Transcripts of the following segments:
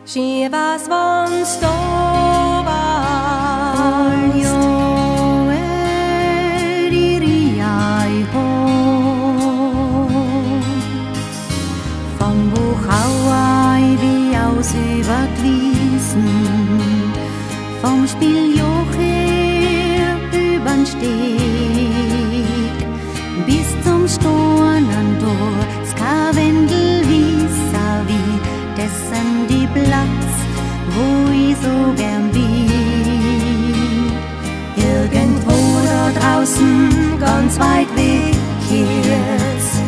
Shivas von Stovast. Jo Riai ho vom Buch Hawaii wie aus über Wiesen, vom Spiel Jocher übern Steg bis zum Stornentor, Skavendel vis-à-vis, dessen die Platz, wo ich so gern bin. Irgendwo da draußen, ganz weit weg jetzt,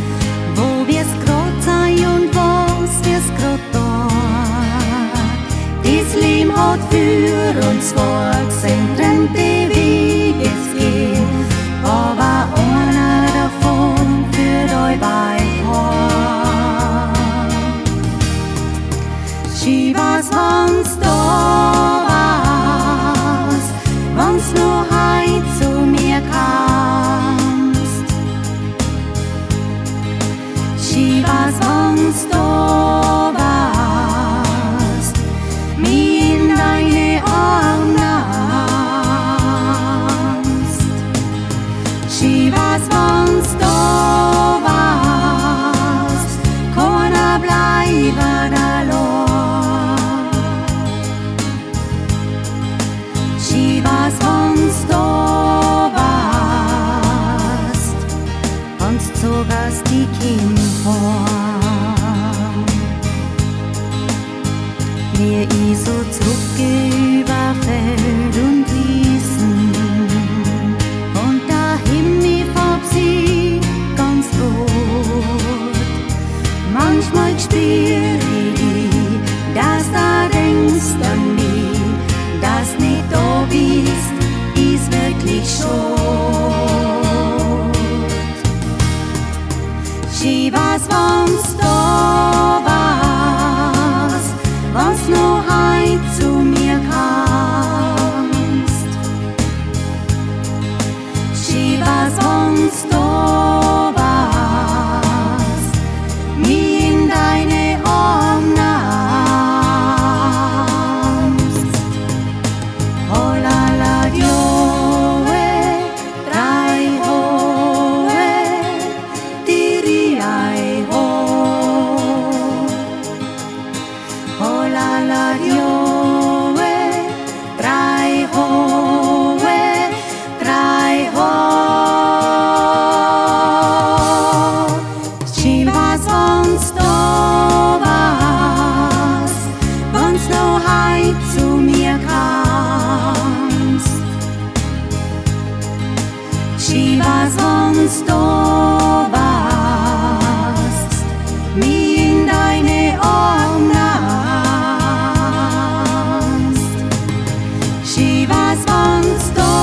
wo wir's grad sei und was wir's grad da. Das Leben hat für uns vorgesehen, trennte Wege es gehen, aber einer davon führt euch bald heim. Shivas wann's da warst, wann's nur heut zu mir kamst. Shivas wann's da warst, mich in deine Arme nahmst. Shivas wann's da warst, keiner bleiben allein. Shivas wann's da warst, wann's zogerst die Kind vor. Mir ich so zurückgeh über Feld und Wiesen und dahin ich hab sie ganz gut. Manchmal spür ich, dass da denkst an mich, dass nicht da bist, ist wirklich schuld. Shivas wann's da warst, wann's nur heut zu mir kamst. Shivas wann's da warst, mich in deine Arme nahmst. Oh la la dioe, drei hohe, diriai ho. Oh la la dioe, drei hohe, drei ho. Shivas wann's da warst, wann's noch heut zu mir kamst. Shivas wann's da warst, mich in deine Arme nahmst. Shivas wann's da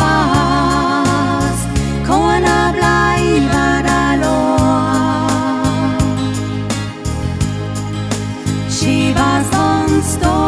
warst, keiner bleiben allein. Shivas wann's da